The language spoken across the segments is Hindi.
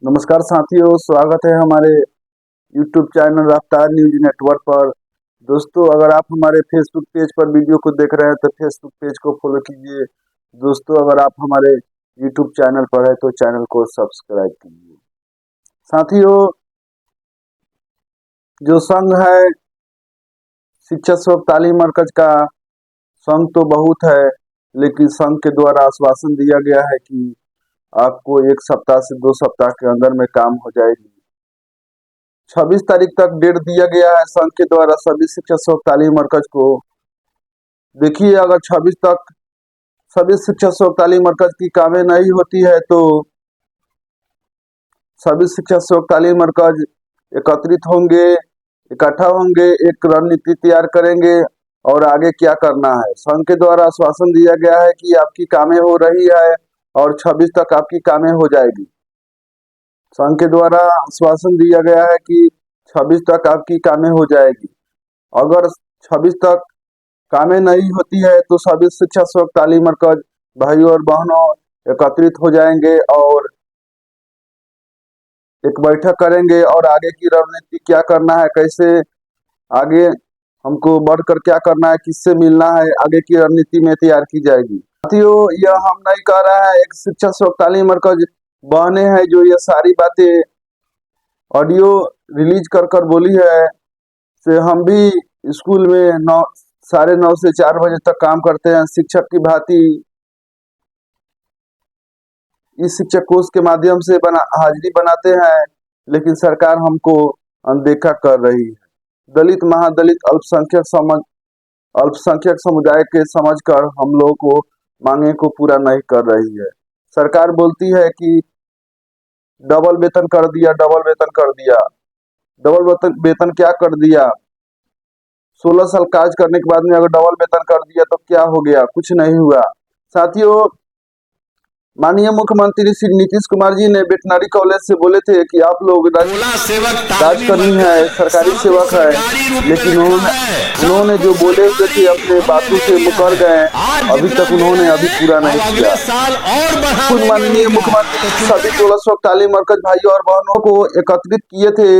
नमस्कार साथियों, स्वागत है हमारे YouTube चैनल रफ्तार न्यूज नेटवर्क पर। दोस्तों, अगर आप हमारे फेसबुक पेज पर वीडियो को देख रहे हैं तो फेसबुक पेज को फॉलो कीजिए। दोस्तों, अगर आप हमारे YouTube चैनल पर है तो चैनल को सब्सक्राइब कीजिए। साथियों, जो संघ है शिक्षा स्व तालीम मरकज का, संघ तो बहुत है, लेकिन संघ के द्वारा आश्वासन दिया गया है कि आपको 1 सप्ताह से 2 सप्ताह के अंदर में काम हो जाएगी। 26 तारीख तक डेट दिया गया है संघ के द्वारा सभी शिक्षा स्व तालीम मरकज को। देखिए, अगर 26 तक सभी शिक्षा स्व तालीम मरकज की कामें नहीं होती है तो सभी शिक्षा स्व तालीम मरकज एकत्रित होंगे, इकट्ठा होंगे, एक रणनीति तैयार करेंगे और आगे क्या करना है। संघ के द्वारा आश्वासन दिया गया है कि आपकी कामें हो रही है और 26 तक आपकी कामें हो जाएगी। संघ के द्वारा आश्वासन दिया गया है कि 26 तक आपकी कामें हो जाएगी। अगर 26 तक कामें नहीं होती है तो सभी शिक्षा स्व तालीम मरकज भाइयों और बहनों एकत्रित हो जाएंगे और एक बैठक करेंगे और आगे की रणनीति क्या करना है, कैसे आगे हमको बढ़कर क्या करना है, किससे मिलना है, आगे की रणनीति में तैयार की जाएगी। साथियों, यह हम नहीं कह रहे हैं, एक शिक्षा स्व तालीम मरकज बहने हैं जो ये सारी बातें ऑडियो रिलीज कर बोली है। से हम भी स्कूल में 9:30 से 4 बजे तक काम करते हैं, शिक्षक की भांति इस शिक्षक कोष के माध्यम से हाजिरी बनाते हैं, लेकिन सरकार हमको अनदेखा कर रही है। दलित, महादलित, अल्पसंख्यक समुदाय के समझकर हम लोगों को मांगे को पूरा नहीं कर रही है। सरकार बोलती है कि डबल वेतन कर दिया, डबल वेतन कर दिया। डबल वेतन क्या कर दिया? 16 साल काज करने के बाद में अगर डबल वेतन कर दिया तो क्या हो गया? कुछ नहीं हुआ। साथियों, माननीय मुख्यमंत्री श्री नीतीश कुमार जी ने वेटनरी कॉलेज से बोले थे कि आप लोग राजकर्मी है, सरकारी सेवक है, लेकिन उन्होंने जो बोले हुए थे अपने बातों से मुकर गए। अभी तक उन्होंने पूरा नहीं किया। खुद माननीय मुख्यमंत्री सभी 16 तालीम मरकज भाइयों और बहनों को एकत्रित किए थे,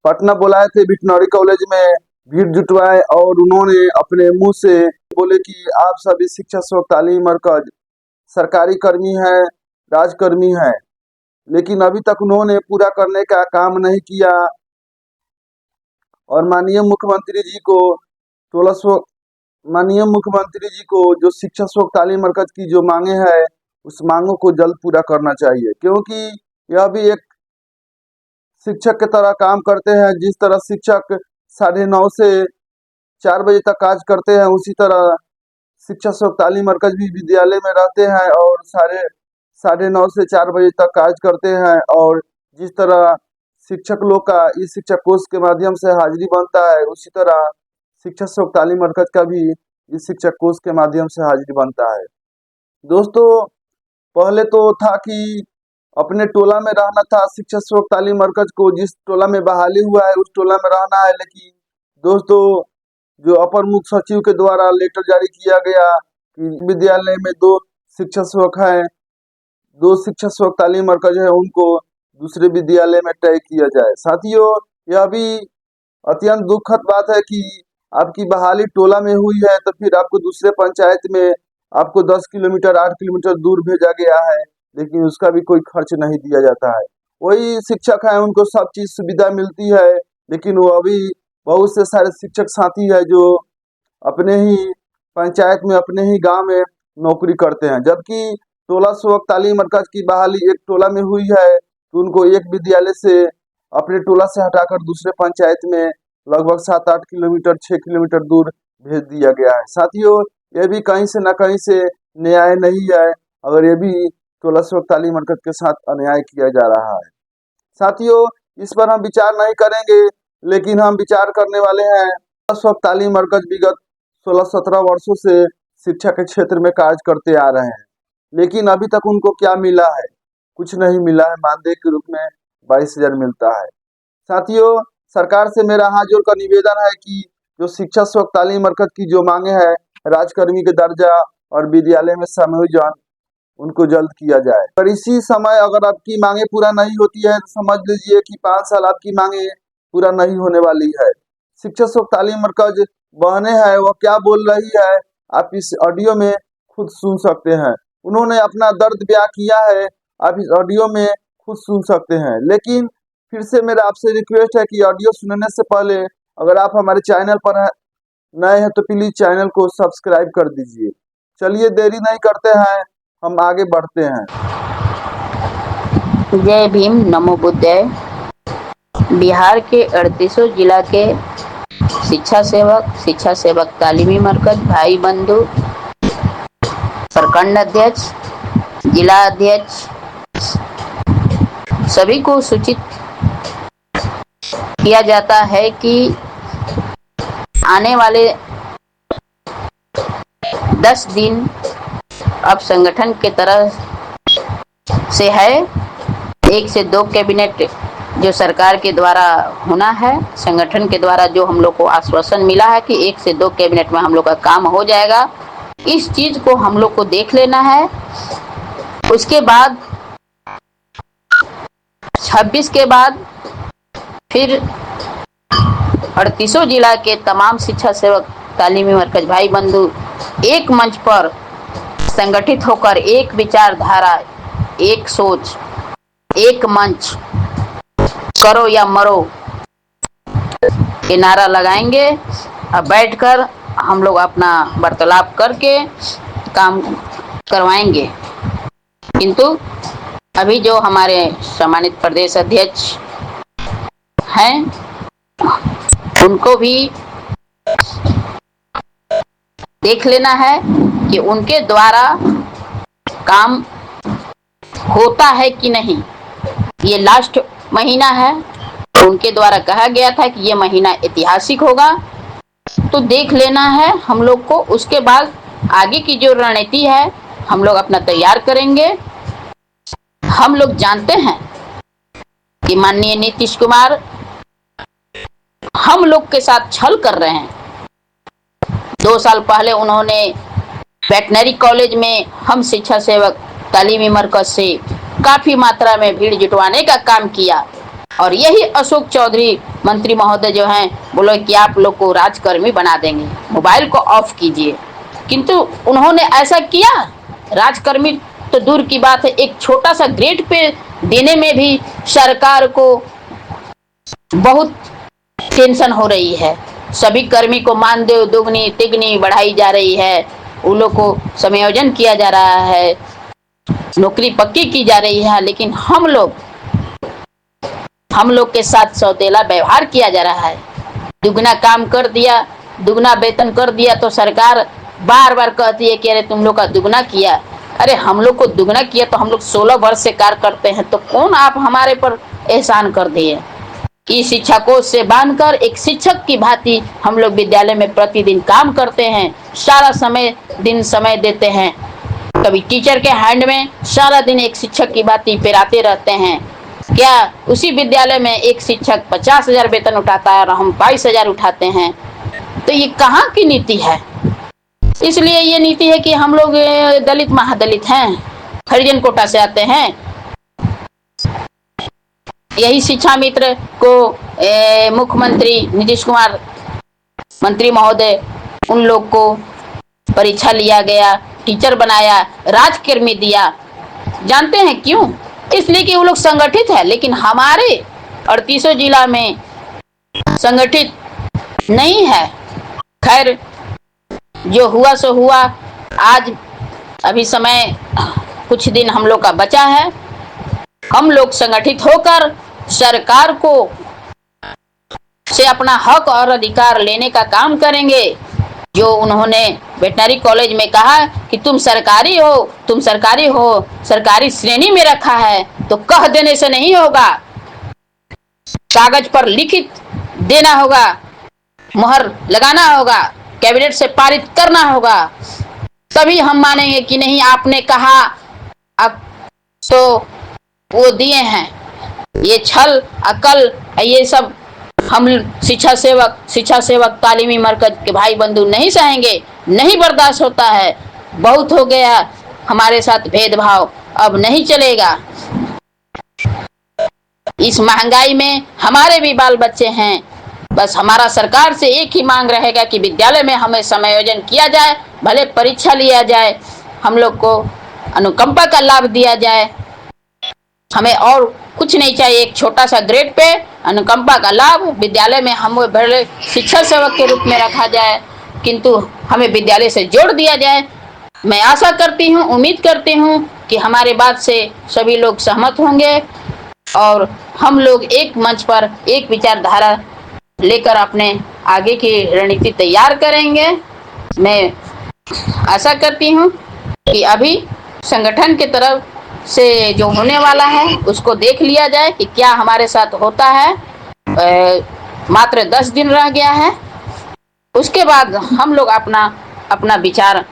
पटना बुलाए थे, वेटनरी कॉलेज में भीड़ जुटवाए और उन्होंने अपने मुंह से बोले कि आप सभी शिक्षा स्व तालीम मरकज सरकारी कर्मी है, राजकर्मी है, लेकिन अभी तक उन्होंने पूरा करने का काम नहीं किया। और माननीय मुख्यमंत्री जी को जो शिक्षा स्व तालीम मरकज की जो मांगे हैं उस मांगों को जल्द पूरा करना चाहिए, क्योंकि यह भी एक शिक्षक की तरह काम करते हैं। जिस तरह शिक्षक 9:30 से 4 बजे तक काज करते हैं, उसी तरह शिक्षा स्व तालीम मरकज भी विद्यालय में रहते हैं और 9:30 से 4 बजे तक काज करते हैं। और जिस तरह शिक्षक लोग का इस शिक्षा कोष के माध्यम से हाजिरी बनता है, उसी तरह शिक्षा स्व तालीम मरकज का भी इस शिक्षा कोष के माध्यम से हाजिरी बनता है। दोस्तों, पहले तो था कि अपने टोला में रहना था, शिक्षा स्व तालीम मरकज को जिस टोला में बहाली हुआ है उस टोला में रहना है। लेकिन दोस्तों, जो अपर मुख्य सचिव के द्वारा लेटर जारी किया गया कि विद्यालय में 2 शिक्षा सेवक हैं, 2 शिक्षा स्व तालीम मरकज है, उनको दूसरे विद्यालय में तय किया जाए। साथियों, यह भी अत्यंत दुखद बात है कि आपकी बहाली टोला में हुई है तो फिर आपको दूसरे पंचायत में आपको 10 किलोमीटर 8 किलोमीटर दूर भेजा गया है, लेकिन उसका भी कोई खर्च नहीं दिया जाता है। वही शिक्षक है, उनको सब चीज सुविधा मिलती है, लेकिन वो अभी बहुत से सारे शिक्षक साथी है जो अपने ही पंचायत में, अपने ही गांव में नौकरी करते हैं, जबकि टोला स्व तालीम मरकज की बहाली एक टोला में हुई है तो उनको एक विद्यालय से अपने टोला से हटाकर दूसरे पंचायत में लगभग 7-8 किलोमीटर 6 किलोमीटर दूर भेज दिया गया है। साथियों, ये भी कहीं से न कहीं से न्याय नहीं है, अगर ये भी टोला स्व तालीम मरकज के साथ अन्याय किया जा रहा है। साथियों, इस पर हम विचार नहीं करेंगे, लेकिन हम विचार करने वाले हैं। स्व तालीम मरकज विगत 16-17 वर्षों से शिक्षा के क्षेत्र में कार्य करते आ रहे हैं, लेकिन अभी तक उनको क्या मिला है? कुछ नहीं मिला है। मानदेय के रूप में 22,000 मिलता है। साथियों, सरकार से मेरा हाथ जोड़कर निवेदन है कि जो शिक्षा स्व तालीम मरकज की जो मांगे हैं, राजकर्मी के दर्जा और विद्यालय में समायोजन, उनको जल्द किया जाए। पर इसी समय अगर आपकी मांगे पूरा नहीं होती है तो समझ लीजिए कि 5 साल आपकी मांगे पूरा नहीं होने वाली है। शिक्षा शोक तालीम मरकज बहने हैं वह क्या बोल रही है आप इस ऑडियो में खुद सुन सकते हैं। उन्होंने अपना दर्द बयां किया है, आप इस ऑडियो में खुद सुन सकते हैं। लेकिन फिर से मेरा आपसे रिक्वेस्ट है कि ऑडियो सुनने से पहले अगर आप हमारे चैनल पर नए हैं तो प्लीज चैनल को सब्सक्राइब कर दीजिए। चलिए देरी नहीं करते हैं, हम आगे बढ़ते हैं। जय भीम, नमो बुद्धाय। बिहार के 38 जिला के शिक्षा सेवक तालीमी मरकज भाई बंधु, प्रखंड अध्यक्ष, जिला अध्यक्ष सभी को सूचित किया जाता है कि आने वाले 10 दिन अब संगठन के तरफ से है। 1 से 2 कैबिनेट जो सरकार के द्वारा होना है, संगठन के द्वारा जो हम लोग को आश्वासन मिला है कि 1 से 2 कैबिनेट में हम लोग का काम हो जाएगा, इस चीज को हम लोग को देख लेना है। उसके बाद 26 के बाद फिर 38 जिला के तमाम शिक्षा सेवक तालीमी मरकज भाई बंधु एक मंच पर संगठित होकर एक विचारधारा, एक सोच, एक मंच, करो या मरो ये नारा लगाएंगे। अब बैठकर हम लोग अपना वार्तालाप करके काम करवाएंगे। किंतु अभी जो हमारे सम्मानित प्रदेश अध्यक्ष हैं उनको भी देख लेना है कि उनके द्वारा काम होता है कि नहीं। ये लास्ट महीना है, उनके द्वारा कहा गया था कि ये महीना ऐतिहासिक होगा, तो देख लेना है हम लोग को। उसके बाद आगे की जो रणनीति है हम लोग अपना तैयार करेंगे। हम लोग जानते हैं कि माननीय नीतीश कुमार हम लोग के साथ छल कर रहे हैं। 2 साल पहले उन्होंने वेटनरी कॉलेज में हम शिक्षा सेवक तालीमी मरकज से काफी मात्रा में भीड़ जुटवाने का काम किया और यही अशोक चौधरी मंत्री महोदय जो हैं बोले कि आप लोग को राजकर्मी बना देंगे, मोबाइल को ऑफ कीजिए। किंतु उन्होंने ऐसा किया? राजकर्मी तो दूर की बात है, एक छोटा सा ग्रेड पे देने में भी सरकार को बहुत टेंशन हो रही है। सभी कर्मी को मानदेय दुगनी तिगनी बढ़ाई जा रही है, उन लोग को समायोजन किया जा रहा है, नौकरी पक्की की जा रही है, लेकिन हम लोग के साथ सौतेला व्यवहार किया जा रहा है। दुगना काम कर दिया, दुगना वेतन कर दिया तो सरकार बार बार कहती है कि अरे तुम लोग का दुगना किया। अरे हम लोग को दुगना किया तो हम लोग 16 वर्ष से कार्य करते हैं, तो कौन आप हमारे पर एहसान कर दिए कि शिक्षा कोष से बांधकर एक शिक्षक की भांति हम लोग विद्यालय में प्रतिदिन काम करते हैं, सारा समय देते हैं। कभी टीचर के हैंड में सारा दिन एक शिक्षक की भांति पेराते रहते हैं। क्या उसी विद्यालय में एक शिक्षक 50,000 वेतन उठाता है और हम 22,000 उठाते हैं? तो ये कहाँ की नीति है? इसलिए ये नीति है कि हम लोग दलित महादलित हैं, हरिजन कोटा से आते हैं। यही शिक्षा मित्र को मुख्यमंत्री नीतीश कुमार मंत्री महोदय उन लोग को परीक्षा लिया गया, टीचर बनाया, राजकर्मी दिया। जानते हैं क्यों? इसलिए कि वो लोग संगठित है, लेकिन हमारे 38 जिला में संगठित नहीं है। खैर जो हुआ सो हुआ। आज अभी समय कुछ दिन हम लोग का बचा है। हम लोग संगठित होकर सरकार को से अपना हक और अधिकार लेने का काम करेंगे। जो उन्होंने वेटनरी कॉलेज में कहा कि तुम सरकारी हो, सरकारी श्रेणी में रखा है, तो कह देने से नहीं होगा, कागज पर लिखित देना होगा, मुहर लगाना होगा, कैबिनेट से पारित करना होगा, तभी हम मानेंगे कि नहीं आपने कहा अब तो वो दिए हैं। ये छल अकल ये सब हम शिक्षा सेवक तालीमी मरकज के भाई बंधु नहीं सहेंगे, नहीं बर्दाश्त होता है। बहुत हो गया, हमारे साथ भेदभाव अब नहीं चलेगा। इस महंगाई में हमारे भी बाल बच्चे हैं। बस हमारा सरकार से एक ही मांग रहेगा कि विद्यालय में हमें समायोजन किया जाए, भले परीक्षा लिया जाए, हम लोग को अनुकंपा का लाभ दिया जाए। हमें और कुछ नहीं चाहिए, एक छोटा सा ग्रेड पे अनुकंपा का लाभ, विद्यालय में हम भले शिक्षा सेवक के रूप में रखा जाए, किंतु हमें विद्यालय से जोड़ दिया जाए। मैं आशा करती हूँ, उम्मीद करती हूँ कि हमारे बात से सभी लोग सहमत होंगे और हम लोग एक मंच पर एक विचारधारा लेकर अपने आगे की रणनीति तैयार करेंगे। मैं आशा करती हूँ कि अभी संगठन की तरफ से जो होने वाला है उसको देख लिया जाए कि क्या हमारे साथ होता है। मात्र 10 दिन रह गया है, उसके बाद हम लोग अपना विचार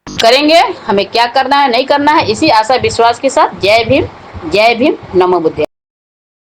करेंगे, हमें क्या करना है नहीं करना है। इसी आशा विश्वास के साथ जय भीम, नमो बुद्धाय।